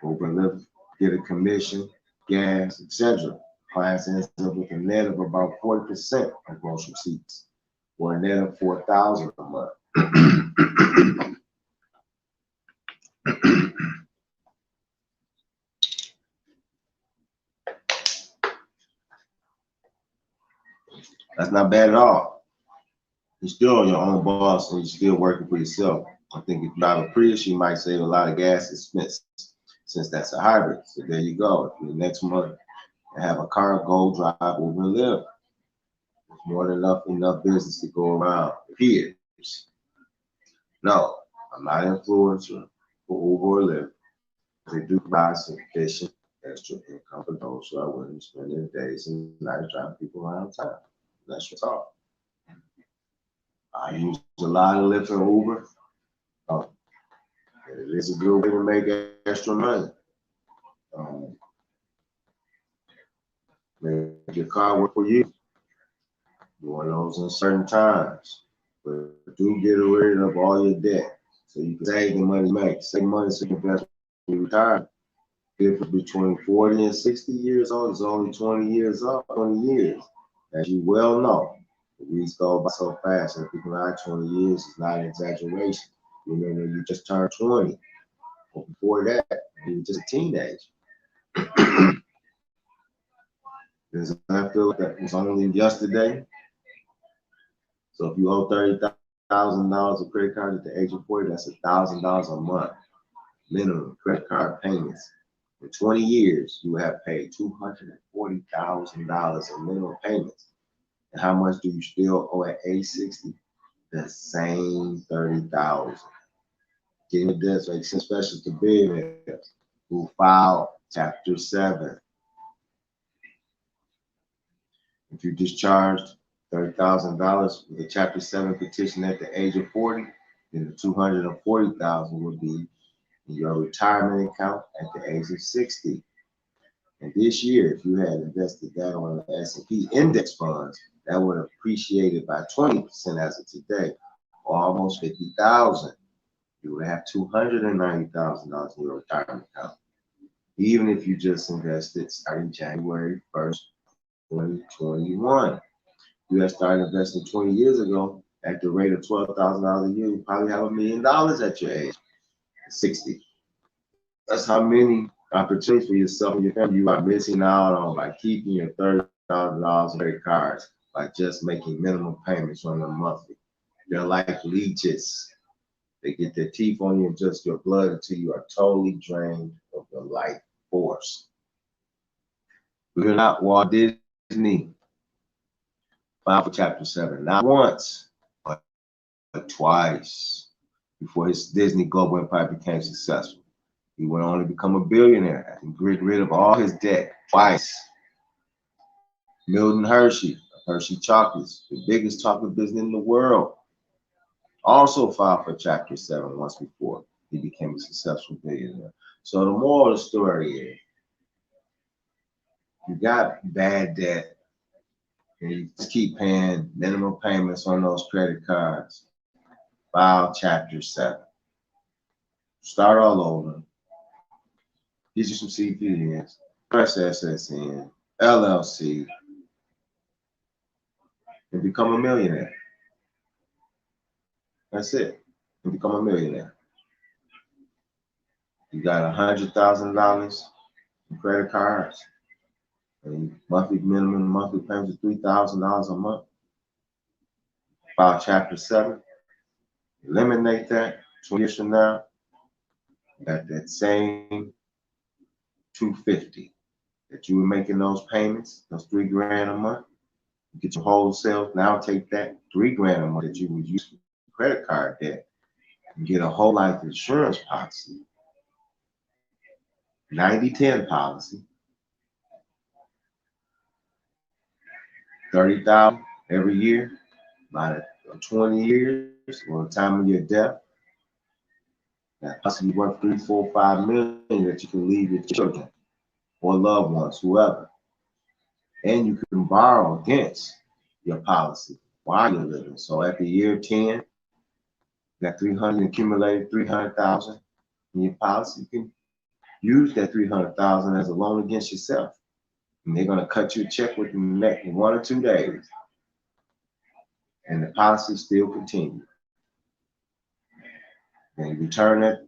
Uber and Lyft get a commission, gas, etc. Clients ends up with a net of about 40% of grocery receipts, or a net of $4,000 a month. That's not bad at all. You're still your own boss and you're still working for yourself. I think if you drive a Prius, you might save a lot of gas expense since that's a hybrid. So there you go. If you're next month and have a car, go drive Uber and Lyft. There's more than enough business to go around. Peers. No, I'm not an influencer for Uber or Lyft. They do provide sufficient extra income for those who are willing to spend their days and nights driving people around town. That's what's up. I use a lot of Lyft and Uber. It is a good way to make extra money. Make your car work for you. Doing those in certain times. But do get rid of all your debt so you can save the money you make. Save money so you can invest when you retire. Difference between 40 and 60 years old is only 20 years off, 20 years. As you well know, the weeks go by so fast, and if you can ride 20 years, it's not an exaggeration. Remember, you just turned 20. Or before that, you were just a teenager. Does I feel like that was only yesterday? So if you owe $30,000 of credit card at the age of 40, that's $1,000 a month minimum credit card payments. For 20 years, you have paid $240,000 in minimum payments. And how much do you still owe at age 60? The same $30,000. Getting the debts makes sense, especially to billionaires who filed Chapter 7. If you discharged $30,000 with a Chapter 7 petition at the age of 40, then the $240,000 would be in your retirement account at the age of 60. And this year, if you had invested that on the S&P index funds, that would have appreciated by 20% as of today, or almost $50,000. You would have $290,000 in your retirement account. Even if you just invested starting January 1st, 2021. You had started investing 20 years ago at the rate of $12,000 a year, you probably have $1 million at your age, 60. That's how many opportunities for yourself and your family you are missing out on by keeping your $30,000 in credit cards by just making minimum payments on them monthly. They're like leeches. They get their teeth on you and just your blood until you are totally drained of your life force. We're not Walt Disney. Filed for Chapter 7, not once, but twice before his Disney global empire became successful. He went on to become a billionaire and get rid of all his debt twice. Milton Hershey, Hershey Chocolates, the biggest chocolate business in the world, also filed for Chapter 7 once before he became a successful billionaire. So the moral of the story is, you got bad debt, and you just keep paying minimum payments on those credit cards. File Chapter 7. Start all over. Get you some CPNs, press SSN, LLC, and become a millionaire. That's it. And become a millionaire. You got $100,000 in credit cards, and monthly minimum monthly payments of $3,000 a month. File Chapter 7. Eliminate that 20 years from now. You got that same $250 that you were making those payments, those $3,000 a month. You get your wholesale. Now take that $3,000 a month that you would use for credit card debt and get a whole life insurance policy, 90-10 policy, $30,000 every year, by 20 years, or the time of your death. That possibly worth $3, $4, $5 million that you can leave your children or loved ones, whoever. And you can borrow against your policy while you're living. So at the year 10, that 300 accumulated $300,000 in your policy, you can use that $300,000 as a loan against yourself. And they're going to cut you a check within the next 1 or 2 days. And the policy still continues. And you return that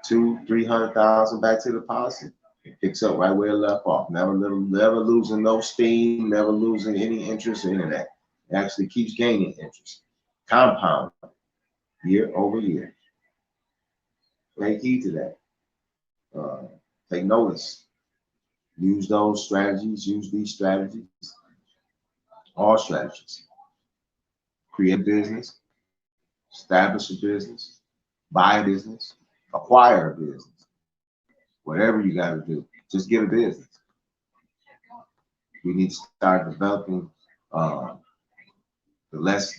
$300,000 back to the policy. It picks up right where it left off. Never losing no steam, never losing any interest or any of that. It actually keeps gaining interest, compound year over year. Take heed to that. Take notice. Use those strategies. Use these strategies. All strategies. Create a business. Establish a business. Buy a business. Acquire a business. Whatever you got to do. Just get a business. We need to start developing the less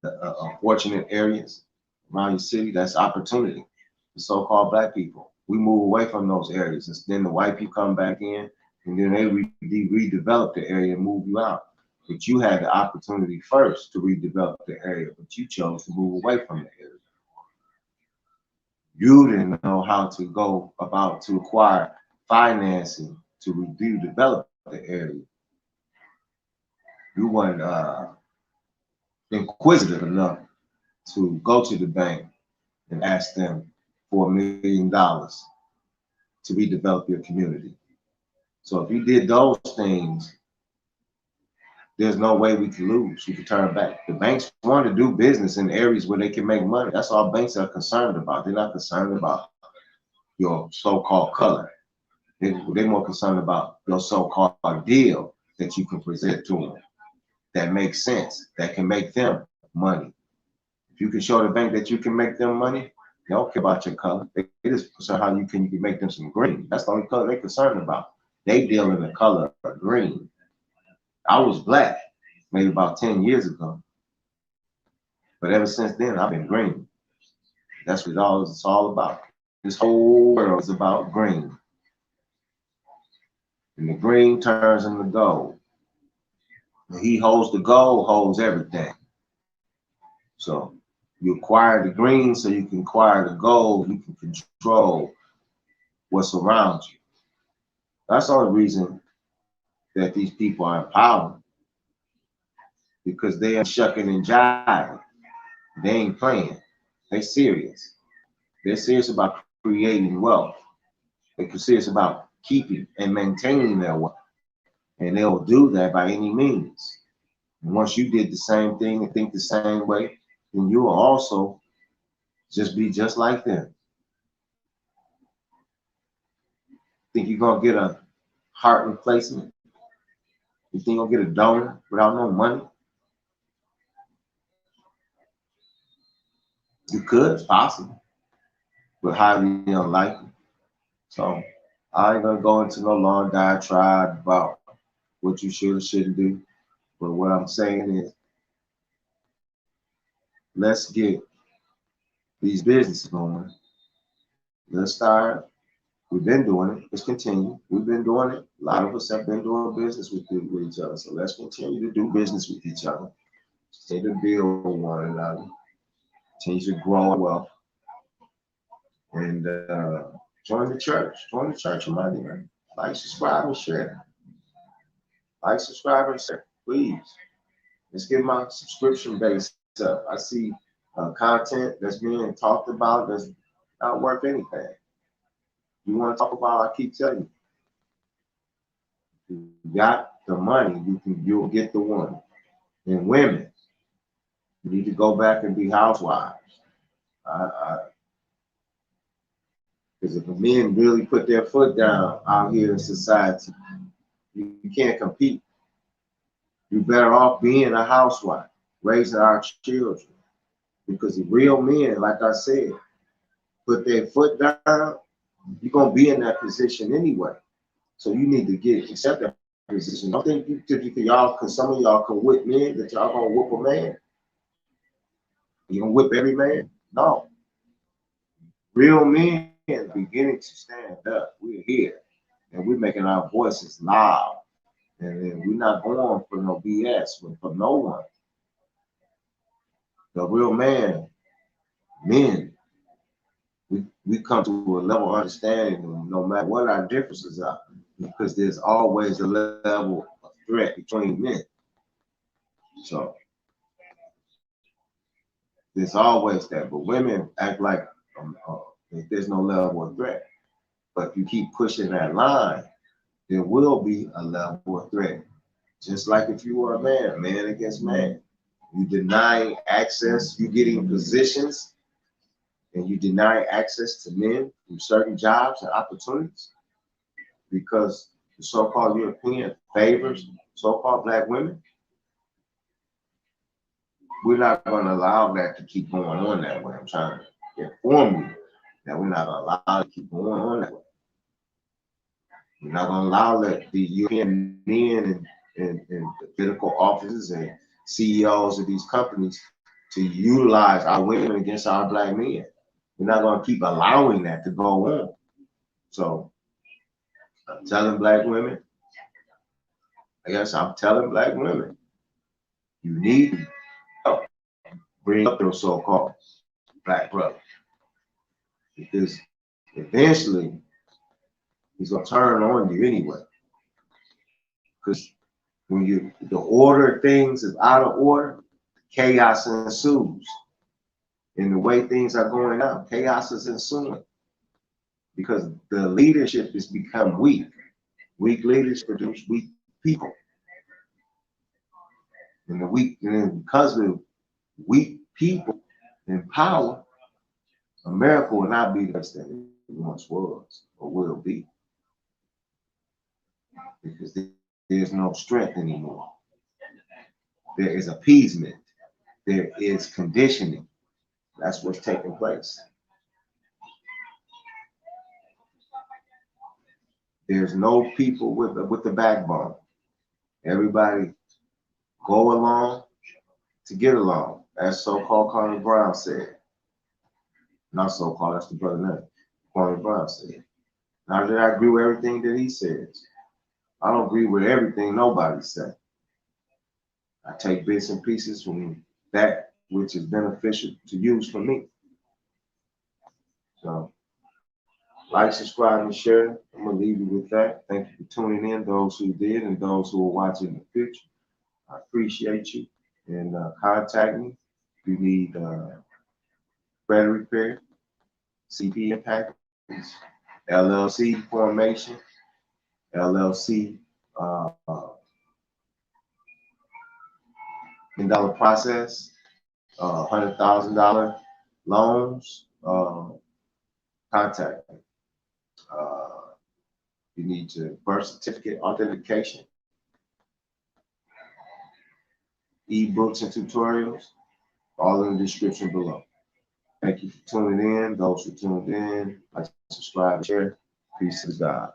unfortunate areas around your city. That's opportunity. The so-called black people. We move away from those areas, and then the white people come back in, and then they redevelop the area and move you out. But you had the opportunity first to redevelop the area, but you chose to move away from the area. You didn't know how to go about to acquire financing to redevelop the area. You weren't inquisitive enough to go to the bank and ask them for $1 million to redevelop your community. So if you did those things, there's no way we can lose. We can turn back. The banks want to do business in areas where they can make money. That's all banks are concerned about. They're not concerned about your so-called color. They're more concerned about your so-called deal that you can present to them that makes sense, that can make them money. If you can show the bank that you can make them money, they don't care about your color. They just concerned how you can make them some green. That's the only color they're concerned about. They deal in the color of green. I was black maybe about 10 years ago, but ever since then I've been green. That's what it's all about. This whole world is about green. And the green turns into gold. And he holds the gold, holds everything. So you acquire the green so you can acquire the gold. You can control what's around you. That's the only reason that these people are in power, because they are shucking and jiving. They ain't playing. They're serious. They're serious about creating wealth. They're serious about keeping and maintaining their wealth. And they'll do that by any means. And once you did the same thing and think the same way, then you will also just be just like them. Think you're gonna get a heart replacement? You think you're gonna get a donor without no money? You could, it's possible, but highly unlikely. So I ain't gonna go into no long diatribe about what you should or shouldn't do. But what I'm saying is, let's get these businesses going. Let's start. We've been doing it. Let's continue. We've been doing it. A lot of us have been doing business with each other. So let's continue to do business with each other. Continue to build one another. Continue to grow our wealth. And join the church. Join the church of money, man. Like, subscribe, and share. Like, subscribe, and share. Please. Let's get my subscription base up. I see content that's being talked about that's not worth anything. You want to talk about, I keep telling you, you got the money, you'll get the woman. And women, you need to go back and be housewives. Because if the men really put their foot down out here in society, you can't compete. You're better off being a housewife, raising our children. Because the real men, like I said, put their foot down, you're going to be in that position anyway. So you need to accept that position. Don't think because some of y'all can whip men, that y'all going to whip a man. You going to whip every man? No. Real men are beginning to stand up. We're here. And we're making our voices loud. And we're not going for no BS from no one. The real men, we come to a level of understanding no matter what our differences are, because there's always a level of threat between men. So there's always that. But women act like there's no level of threat. But if you keep pushing that line, there will be a level of threat Just like if you were a man, man against man. You deny access, you getting positions, and you deny access to men from certain jobs and opportunities because the so-called European favors so-called black women. We're not going to allow that to keep going on that way. I'm trying to inform you that we're not going to allow it to keep going on that way. We're not going to allow that the European men and the political officers and CEOs of these companies to utilize our women against our black men. We're not going to keep allowing that to go on. So I'm telling black women, I'm telling black women, you need to help bring up your so-called black brother. Because eventually he's gonna turn on you anyway. Because when the order of things is out of order, chaos ensues. In the way things are going now, chaos is ensuing. Because the leadership has become weak. Weak leaders produce weak people. And because of weak people in power, America will not be the best that it once was or will be. Because there's no strength anymore. There is appeasement. There is conditioning. That's what's taking place. There's no people with the backbone. Everybody go along to get along, as so-called Carter Brown said. Not so-called, that's the brother name. Carter Brown said. Now that I agree with everything that he says, I don't agree with everything nobody said. I take bits and pieces from that which is beneficial to use for me. So, like, subscribe, and share. I'm going to leave you with that. Thank you for tuning in, those who did and those who are watching the future. I appreciate you. And contact me if you need credit repair, CPA package, LLC formation, LLC $1,000 process, $100,000 loans. Contact me. You need your birth certificate authentication, ebooks and tutorials, all in the description below. Thank you for tuning in. Those who tuned in, like, subscribe, share. Peace to God.